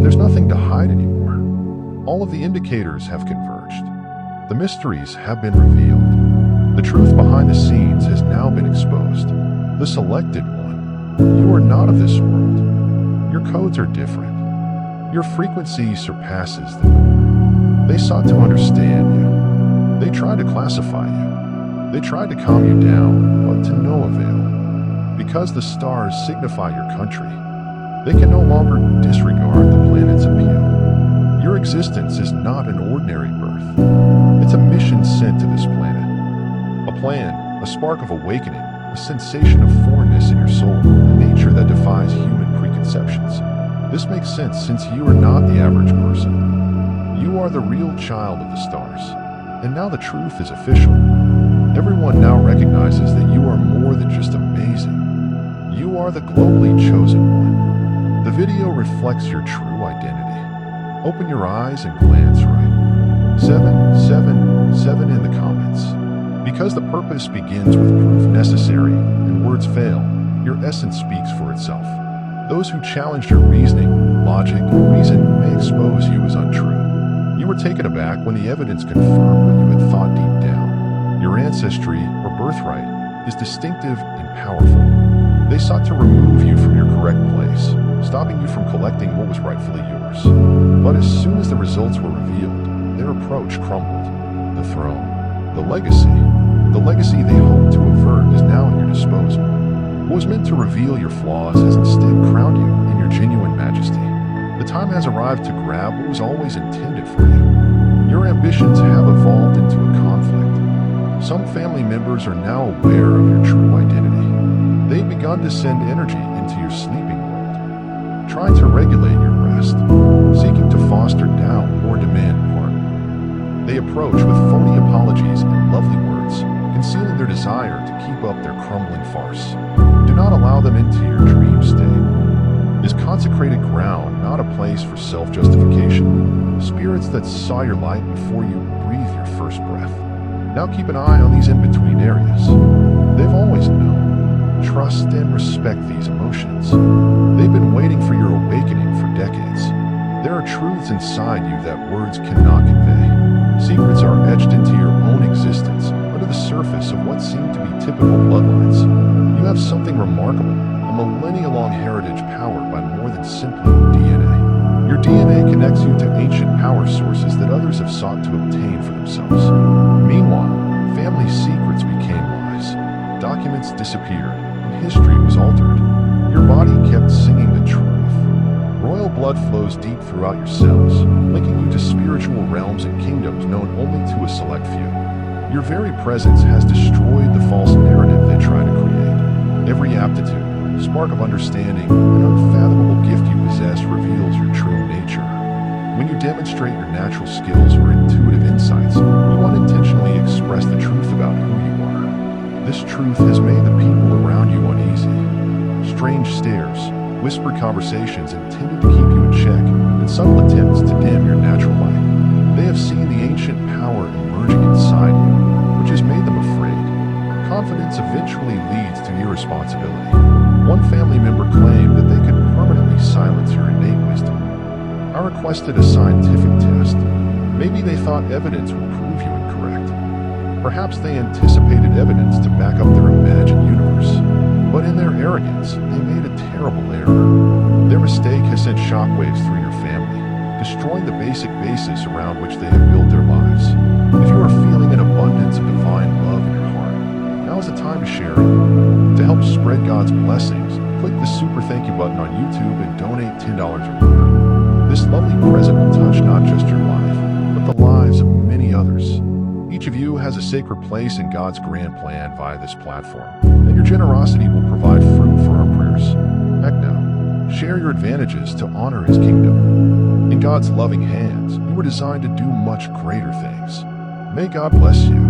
There's nothing to hide anymore. All of the indicators have converged. The mysteries have been revealed. The truth behind the scenes has now been exposed. The selected one. You are not of this world. Your codes are different. Your frequency surpasses them. They sought to understand you. They tried to classify you. They tried to calm you down, but to no avail. Because the stars signify your country, they can no longer disregard the planet's appeal. Your existence is not an ordinary birth. It's a mission sent to this planet. A plan, a spark of awakening, a sensation of foreignness in your soul, a nature that defies human preconceptions. This makes sense since you are not the average person. You are the real child of the stars. And now the truth is official. Everyone now recognizes that you are more than just amazing. You are the globally chosen one. The video reflects your true identity. Open your eyes and glance right. 777 in the comments. Because the purpose begins with proof necessary and words fail, your essence speaks for itself. Those who challenge your reasoning, logic, and reason may expose you as untrue. You were taken aback when the evidence confirmed what you had thought deep down. Your ancestry, or birthright, is distinctive and powerful. They sought to remove you from your correct place, stopping you from collecting what was rightfully yours. But as soon as the results were revealed, their approach crumbled. The throne, the legacy they hoped to avert is now at your disposal. What was meant to reveal your flaws has instead crowned you in your genuine majesty. The time has arrived to grab what was always intended for you. Your ambitions have evolved into a conflict. Some family members are now aware of your true identity. They've begun to send energy into your sleeping world, trying to regulate your rest, seeking to foster doubt or demand pardon. They approach with phony apologies and lovely words, concealing their desire to keep up their crumbling farce. Do not allow them into your dream state. Is consecrated ground not a place for self-justification? Spirits that saw your light before you breathed your first breath. Now keep an eye on these in-between areas. They've always known. Trust and respect these emotions. They've been waiting for your awakening for decades. There are truths inside you that words cannot convey. Secrets are etched into your own existence under the surface of what seem to be typical bloodlines. You have something remarkable, a millennia-long heritage powered by more than simply DNA. Your DNA connects you to ancient power sources that others have sought to obtain for themselves. Meanwhile, family secrets became lies. Documents disappeared, and history was altered. Your body kept singing the truth. Royal blood flows deep throughout your cells, linking you to spiritual realms and kingdoms known only to a select few. Your very presence has destroyed the false narrative they try to create. Every aptitude, spark of understanding, and unfathomable gift you possess reveals your true nature. When you demonstrate your natural skills or intuitive insights, you unintentionally express the truth about who you are. This truth has made the people around you uneasy. Strange stares, whispered conversations intended to keep you in check, and subtle attempts to dim your natural light. They have seen the ancient power emerging inside you, which has made them afraid. Confidence eventually leads to irresponsibility. One family member claimed that they could permanently silence your innate wisdom. I requested a scientific test. Maybe they thought evidence would prove you incorrect. Perhaps they anticipated evidence to back up their imagined universe. But in their arrogance, they made a terrible error. Their mistake has sent shockwaves through your family, destroying the basic basis around which they have built their lives. If you are feeling an abundance of divine love in your heart, now is the time to share it. To help spread God's blessings, click the super thank you button on YouTube and donate $10 or more. This lovely present will touch not just your life, but the lives of many others. Each of you has a sacred place in God's grand plan via this platform, and your generosity will provide fruit for our prayers. Act now. Share your advantages to honor His kingdom. In God's loving hands, you were designed to do much greater things. May God bless you.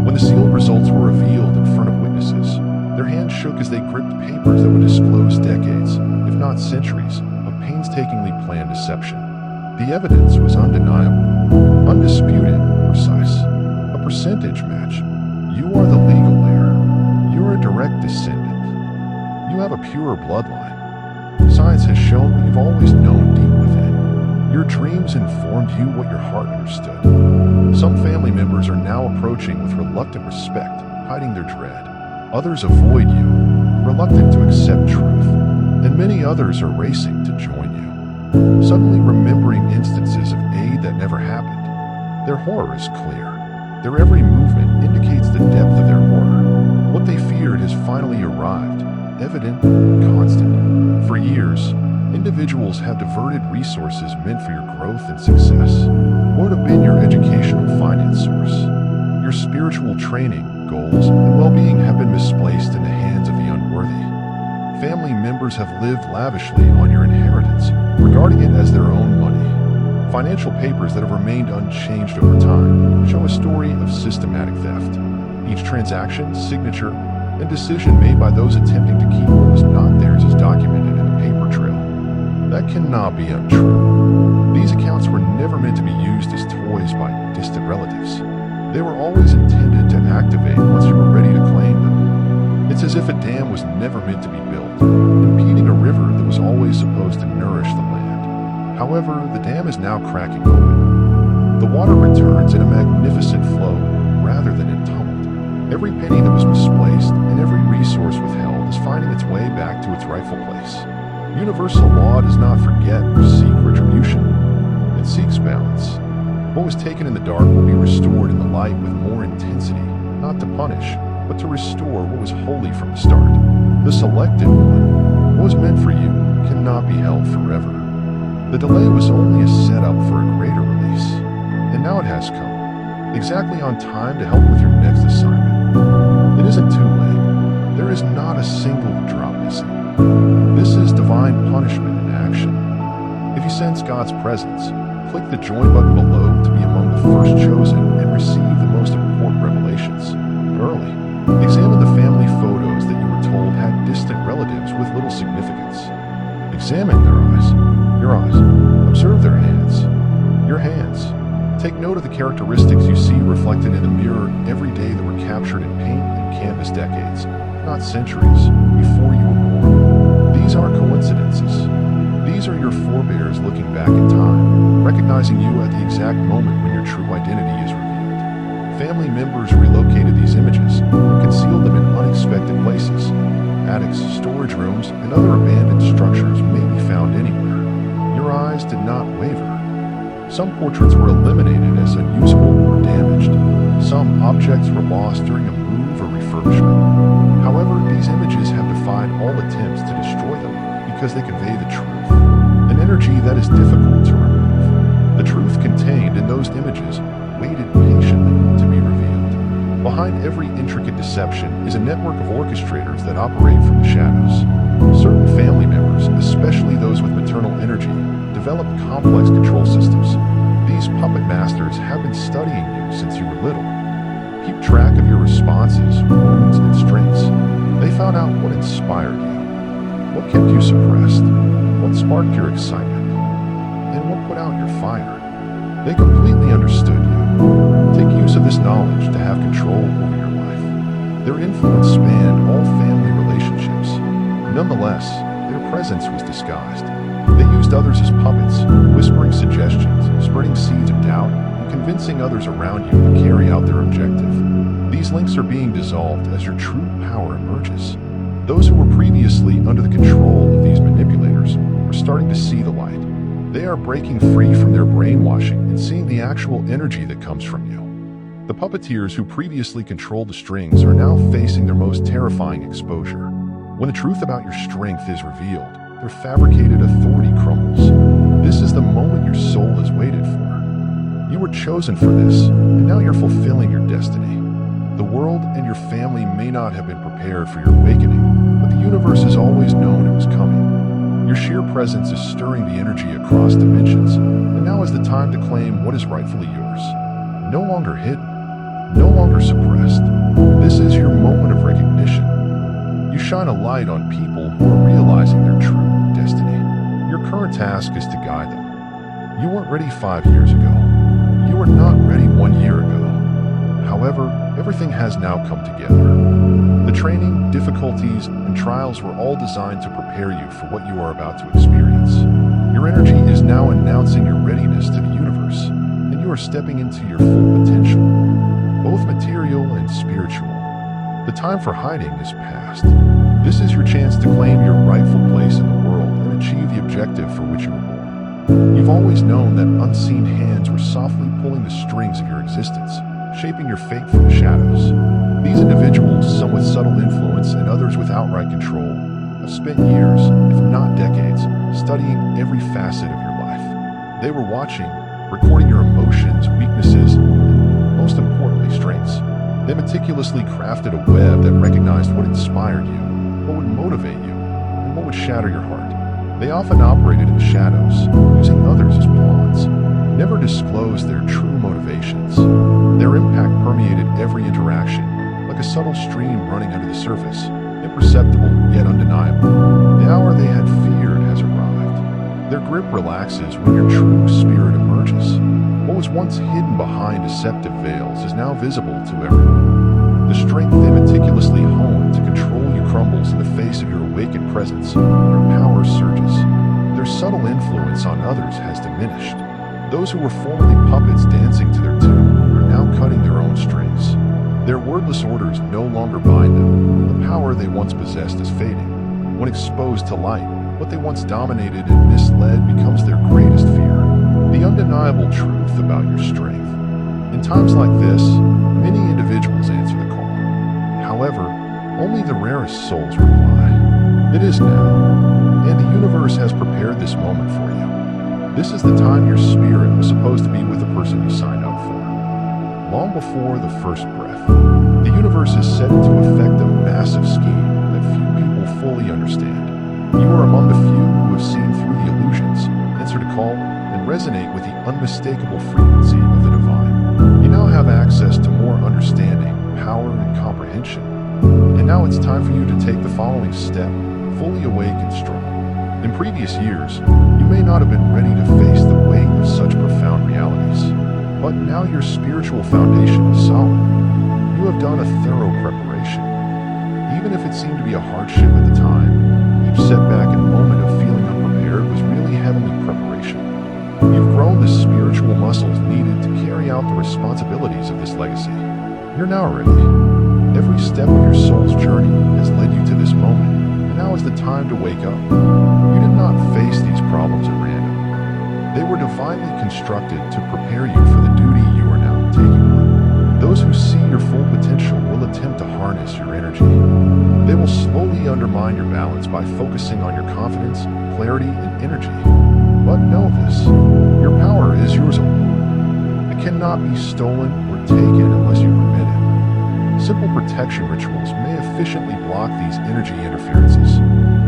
When the sealed results were revealed in front of witnesses, their hands shook as they gripped papers that would disclose decades, if not centuries, of painstakingly planned deception. The evidence was undeniable, undisputed, precise. A percentage match. You are the legal heir. You are a direct descendant. You have a pure bloodline. Science has shown what you've always known deep within. dreams informed you what your heart understood. Some family members are now approaching with reluctant respect, hiding their dread. Others avoid you, reluctant to accept truth, and many others are racing to join you, suddenly remembering instances of aid that never happened. Their horror is clear. Their every movement indicates the depth of their horror. What they feared has finally arrived, evident and constant. For years, individuals have diverted resources meant for your growth and success. What would have been your educational finance source? Your spiritual training, goals, and well-being have been misplaced in the hands of the unworthy. Family members have lived lavishly on your inheritance, regarding it as their own money. Financial papers that have remained unchanged over time show a story of systematic theft. Each transaction, signature, and decision made by those attempting to keep what was not theirs is documented in a paper trail. That cannot be untrue. These accounts were never meant to be used as toys by distant relatives. They were always intended to activate once you were ready to claim them. It's as if a dam was never meant to be built, impeding a river that was always supposed to nourish the land. However, the dam is now cracking open. The water returns in a magnificent flow rather than in tumult. Every penny that was misplaced and every resource withheld is finding its way back to its rightful place. Universal law does not forget or seek retribution. It seeks balance. What was taken in the dark will be restored in the light with more intensity, not to punish, but to restore what was holy from the start. The selected one, what was meant for you, cannot be held forever. The delay was only a setup for a greater release, and now it has come, exactly on time to help with your next assignment. It isn't too late. There is not a single drop missing. This is divine punishment in action. If you sense God's presence, click the join button below to be among the first chosen and receive the most important revelations early. Examine the family photos that you were told had distant relatives with little significance. Examine their eyes, your eyes. Observe their hands, your hands. Take note of the characteristics you see reflected in the mirror every day that were captured in paint and canvas decades, not centuries, before you were born. These aren't coincidences. These are your forebears looking back in time, recognizing you at the exact moment when your true identity is revealed. Family members relocated these images and concealed them in unexpected places. Attics, storage rooms, and other abandoned structures may be found anywhere. Your eyes did not waver. Some portraits were eliminated as unusable or damaged. Some objects were lost during a move or refurbishment. However, these images have defied all attempts to destroy them because they convey the truth, an energy that is difficult to remove. The truth contained in those images waited patiently to be revealed. Behind every intricate deception is a network of orchestrators that operate from the shadows. Certain family members, especially those with maternal energy, develop complex control systems. These puppet masters have been studying you since you were little. Keep track of your responses, wounds, and strengths. They found out what inspired you, what kept you suppressed, what sparked your excitement, and what put out your fire. They completely understood you. Take use of this knowledge to have control over your life. Their influence spanned all family relationships. Nonetheless, their presence was disguised. They used others as puppets, whispering suggestions, spreading seeds of doubt, and convincing others around you to carry out their objective. These links are being dissolved as your true power emerges. Those who were previously under the control of these manipulators are starting to see the light. They are breaking free from their brainwashing and seeing the actual energy that comes from you. The puppeteers who previously controlled the strings are now facing their most terrifying exposure. When the truth about your strength is revealed, their fabricated authority crumbles. This is the moment your soul has waited for. You were chosen for this, and now you're fulfilling your destiny. The world and your family may not have been prepared for your awakening, but the universe has always known it was coming. Your sheer presence is stirring the energy across dimensions, and now is the time to claim what is rightfully yours. No longer hidden, no longer suppressed. This is your moment of recognition. You shine a light on people who are realizing their true destiny. Your current task is to guide them. You weren't ready 5 years ago. You were not ready 1 year ago. However, everything has now come together. The training, difficulties, and trials were all designed to prepare you for what you are about to experience. Your energy is now announcing your readiness you are stepping into your full potential, both material and spiritual. The time for hiding is past. This is your chance to claim your rightful place in the world and achieve the objective for which you were born. You've always known that unseen hands were softly pulling the strings of your existence, shaping your fate from the shadows. These individuals, some with subtle influence and others with outright control, have spent years, if not decades, studying every facet of your life. They were watching, recording your emotions, weaknesses, and most importantly, strengths. They meticulously crafted a web that recognized what inspired you, what would motivate you, and what would shatter your heart. They often operated in the shadows, using others as pawns, never disclosed their true motivations. Their impact permeated every interaction, like a subtle stream running under the surface, imperceptible yet undeniable. The hour they had feared has arrived. Their grip relaxes when your true spirit emerges. What was once hidden behind deceptive veils is now visible to everyone. The strength they meticulously honed to control you crumbles in the face of your awakened presence. Your power surges. Their subtle influence on others has diminished. Those who were formerly puppets dancing to their tune are now cutting their own strings. Their wordless orders no longer bind them. The power they once possessed is fading. When exposed to light, what they once dominated and misled becomes their greatest fear. The undeniable truth about your strength. In times like this, many individuals answer the call. However, only the rarest souls reply. It is now, and the universe has prepared this moment for you. This is the time your spirit was supposed to be with the person you signed up for. Long before the first breath, the universe is set into effect a massive scheme that few people fully understand. You are among the few who have seen through the illusions, answered a call, and resonate with the unmistakable frequency of the divine. You now have access to more understanding, power, and comprehension. And now it's time for you to take the following step, fully awake and strong. In previous years, you may not have been ready to face the weight of such profound realities. But now your spiritual foundation is solid. You have done a thorough preparation. Even if it seemed to be a hardship at the time, each setback and moment of feeling unprepared was really heavenly preparation. You've grown the spiritual muscles needed to carry out the responsibilities of this legacy. You're now ready. Every step of your soul's journey has led you to this moment, and now is the time to wake up. You did not face these problems at random. They were divinely constructed to prepare you for the duty you are now taking on. Those who see your full potential will attempt to harness your energy. They will slowly undermine your balance by focusing on your confidence, clarity, and energy. But know this, your power is yours alone. It cannot be stolen or taken unless you permit it. Simple protection rituals may efficiently block these energy interferences.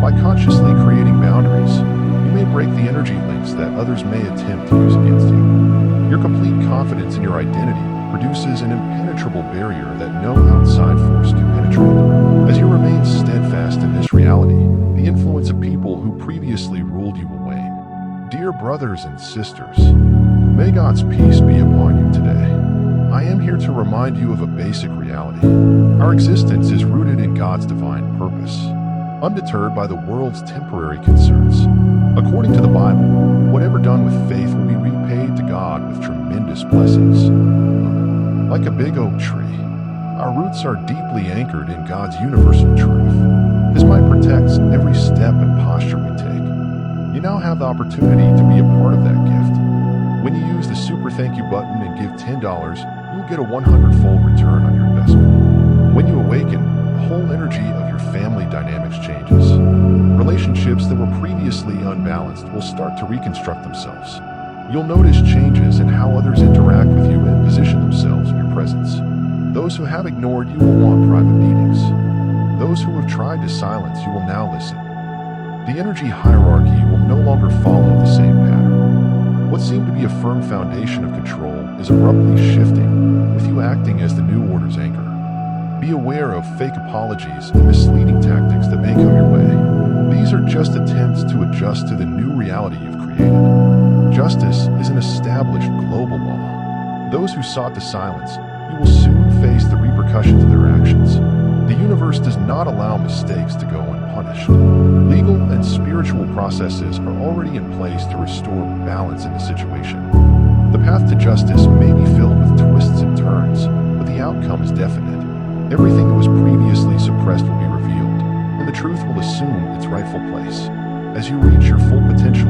By consciously creating boundaries, you may break the energy links that others may attempt to use against you. Your complete confidence in your identity produces an impenetrable barrier that no outside force can penetrate. As you remain steadfast in this reality, the influence of people who previously ruled you will wane. Dear brothers and sisters, may God's peace be upon you today. I am here to remind you of a basic reality. Our existence is rooted in God's divine purpose, undeterred by the world's temporary concerns. According to the Bible, whatever done with faith will be repaid to God with tremendous blessings. Like a big oak tree, our roots are deeply anchored in God's universal truth. His might protects every step and posture we take. You now have the opportunity to be a part of that gift. When you use the super thank you button and give $10, you'll get a 100-fold return on your investment. When you awaken, the whole energy of your family dynamics changes. Relationships that were previously unbalanced will start to reconstruct themselves. You'll notice changes in how others interact with you and position themselves in your presence. Those who have ignored you will want private meetings. Those who have tried to silence you will now listen. The energy hierarchy will no longer follow the same pattern. What seemed to be a firm foundation of control is abruptly shifting, with you acting as the new order's anchor. Be aware of fake apologies and misleading tactics that may come your way. These are just attempts to adjust to the new reality you've created. Justice is an established global law. Those who sought to silence, you will soon face the repercussions of their actions. The universe does not allow mistakes to go unpunished. Legal and spiritual processes are already in place to restore balance in the situation. The path to justice may be filled with twists and turns, but the outcome is definite. Everything that was previously suppressed will be revealed, and the truth will assume its rightful place. As you reach your full potential,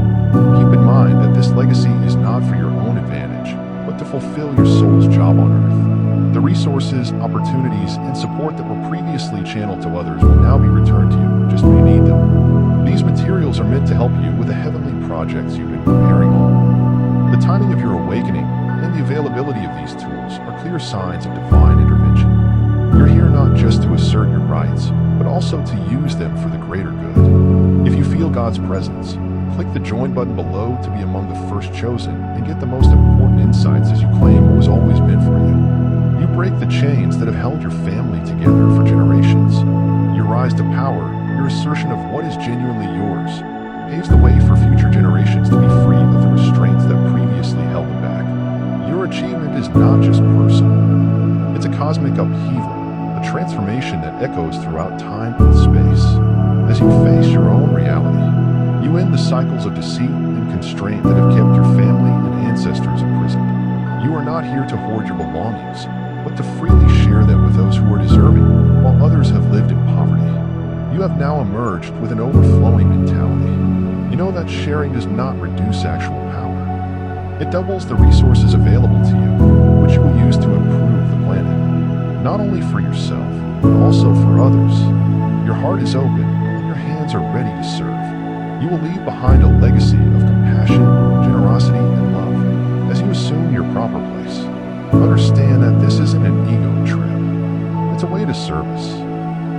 keep in mind that this legacy is not for your own advantage, but to fulfill your soul's job on Earth. The resources, opportunities, and support that were previously channeled to others will now be returned to you just when you need them. These materials are meant to help you with the heavenly projects you've been preparing on. The timing of your awakening and the availability of these tools are clear signs of divine intervention. You're here not just to assert your rights, but also to use them for the greater good. If you feel God's presence, click the join button below to be among the first chosen and get the most important insights as you claim what was always meant for you. You break the chains that have held your family together for generations. Your rise to power, your assertion of what is genuinely yours, paves the way for future generations to be free of the restraints that previously held them back. Your achievement is not just personal. It's a cosmic upheaval, a transformation that echoes throughout time and space. As you face your own reality, you end the cycles of deceit and constraint that have kept your family and ancestors imprisoned. You are not here to hoard your belongings, but to freely share them with those who are deserving, while others have lived in poverty. You have now emerged with an overflowing mentality. You know that sharing does not reduce actual power. It doubles the resources available to you, which you will use to improve the planet. Not only for yourself, but also for others. Your heart is open, and your hands are ready to serve. You will leave behind a legacy of compassion, generosity, and love as you assume your proper place. Understand that this isn't an ego trip. It's a way to service.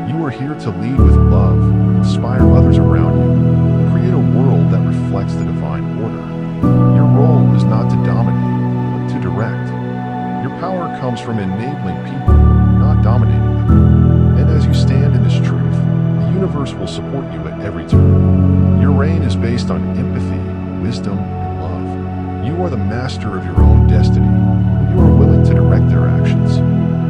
You are here to lead with love, inspire others around you, and create a world that reflects the divine order. Your role is not to dominate, but to direct. Your power comes from enabling people, not dominating them. And as you stand in this truth, the universe will support you at every turn. Your reign is based on empathy, wisdom, and love. You are the master of your own destiny, and you are willing to direct their actions.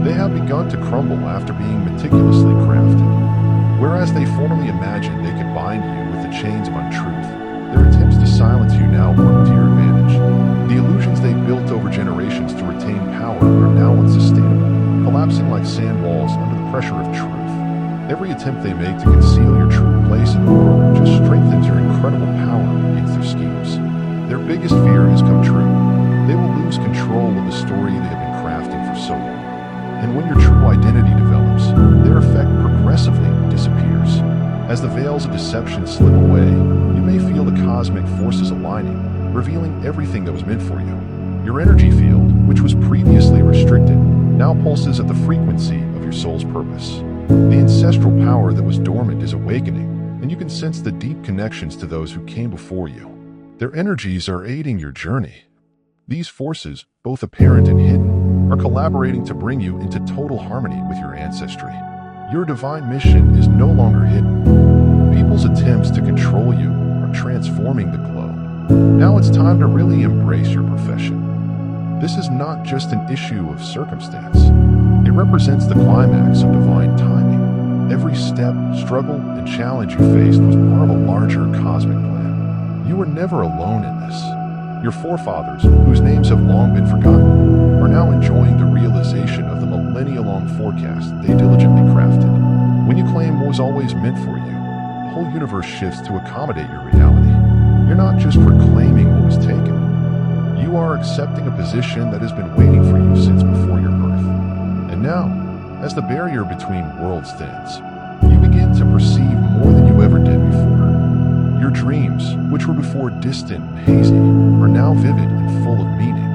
They have begun to crumble after being meticulously crafted. Whereas they formerly imagined they could bind you with the chains of untruth, their attempts to silence you now work to your advantage. The illusions they built over generations to retain power are now unsustainable, collapsing like sand walls under the pressure of truth. Every attempt they make to conceal your true place in the world just strengthens your incredible power against their schemes. Their biggest fear has come true. They will lose control of the story they have been crafting for so long. And when your true identity develops, their effect progressively disappears. As the veils of deception slip away, you may feel the cosmic forces aligning, revealing everything that was meant for you. Your energy field, which was previously restricted, now pulses at the frequency of your soul's purpose. The ancestral power that was dormant is awakening, and you can sense the deep connections to those who came before you. Their energies are aiding your journey. These forces, both apparent and hidden, are collaborating to bring you into total harmony with your ancestry. Your divine mission is no longer hidden. People's attempts to control you are transforming the globe. Now it's time to really embrace your profession. This is not just an issue of circumstance. It represents the climax of divine timing. Every step, struggle, and challenge you faced was part of a larger cosmic plan. You were never alone in this. Your forefathers, whose names have long been forgotten, are now enjoying the realization of the millennia-long forecast they diligently crafted. When you claim what was always meant for you, the whole universe shifts to accommodate your reality. You're not just proclaiming what was taken. You are accepting a position that has been waiting for you since before your birth. And now, as the barrier between worlds thins, you begin to perceive more than you ever did before. Your dreams, which were before distant and hazy, are now vivid and full of meaning.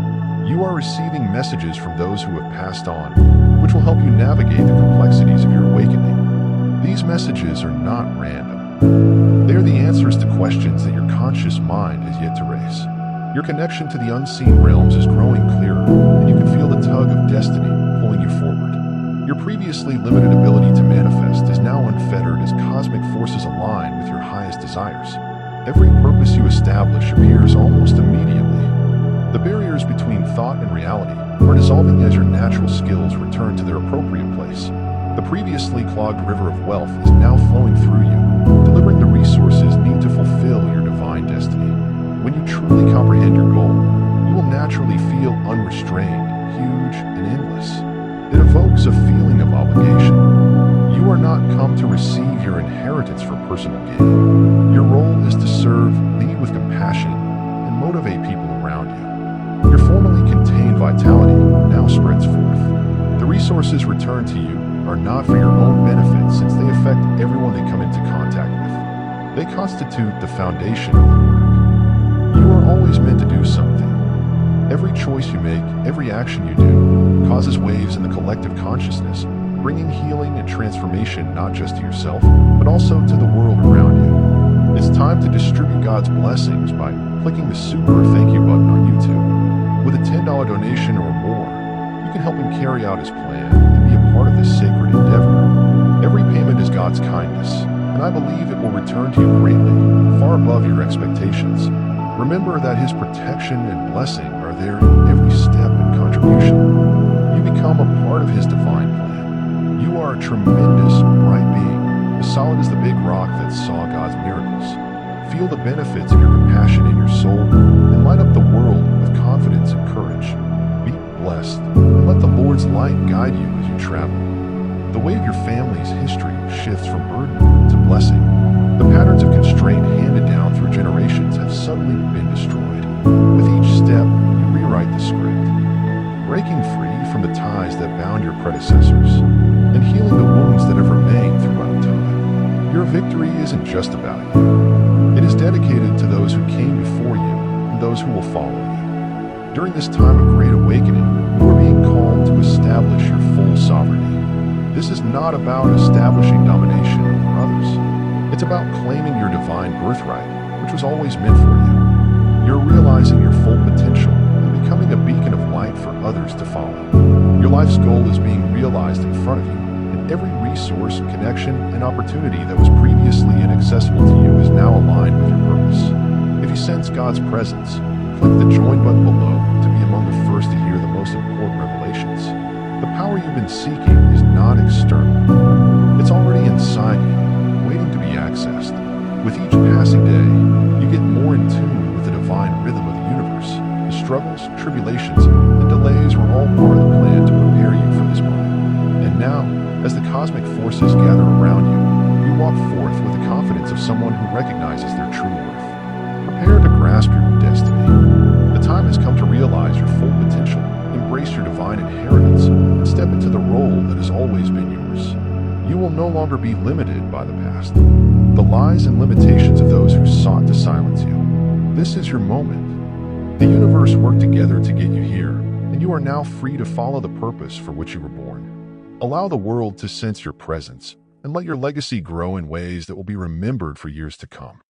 You are receiving messages from those who have passed on, which will help you navigate the complexities of your awakening. These messages are not random. They are the answers to questions that your conscious mind has yet to raise. Your connection to the unseen realms is growing clearer, and you can feel the tug of destiny pulling you forward. Your previously limited ability to manifest is now unfettered as cosmic forces align with your highest desires. Every purpose you establish appears almost immediately. The barriers between thought and reality are dissolving as your natural skills return to their appropriate place. The previously clogged river of wealth is now flowing through you, delivering the resources needed to fulfill your divine destiny. When you truly comprehend your goal, you will naturally feel unconstrained, huge, and endless. It evokes a feeling of obligation. You are not come to receive your inheritance for personal gain. Your role is to serve, lead with compassion, and motivate people around you. Your formerly contained vitality now spreads forth. The resources returned to you are not for your own benefit, since they affect everyone they come into contact with. They constitute the foundation of the work. You are always meant to do something. Every choice you make, every action you do, causes waves in the collective consciousness, bringing healing and transformation not just to yourself, but also to the world around you. It's time to distribute God's blessings by clicking the super thank you button on YouTube. With a $10 donation or more, you can help him carry out his plan and be a part of this sacred endeavor. Every payment is God's kindness, and I believe it will return to you greatly, far above your expectations. Remember that His protection and blessing are there in every step and contribution. You become a part of His divine plan. You are a tremendous, bright being, as solid as the big rock that saw God's miracles. Feel the benefits of your compassion in your soul, and light up the world with confidence and courage. Be blessed, and let the Lord's light guide you as you travel. The way of your family's history shifts from burden to blessing. The patterns of constraint handed down through generations have suddenly been destroyed. With each step, you rewrite the script, breaking free from the ties that bound your predecessors, and healing the wounds that have remained throughout time. Your victory isn't just about you. It is dedicated to those who came before you and those who will follow you. During this time of great awakening, you are being called to establish your full sovereignty. This is not about establishing domination over others. It's about claiming your divine birthright, which was always meant for you. You're realizing your full potential and becoming a beacon of light for others to follow. Your life's goal is being realized in front of you, and every resource, connection, and opportunity that was previously inaccessible to you is now aligned with your purpose. If you sense God's presence, click the join button below to be among the first to hear the most important revelations. The power you've been seeking is not external. It's already inside you, waiting to be accessed. With each passing day, you get more in tune with the divine rhythm of the universe. The struggles, tribulations, and delays were all part of the plan to prepare you for this moment. And now, as the cosmic forces gather around you, you walk forth with the confidence of someone who recognizes their true worth. Prepare to grasp your destiny. The time has come to realize your full potential, embrace your divine inheritance, and step into the role that has always been yours. You will no longer be limited by the past, the lies and limitations of those who sought to silence you. This is your moment. The universe worked together to get you here, and you are now free to follow the purpose for which you were born. Allow the world to sense your presence, and let your legacy grow in ways that will be remembered for years to come.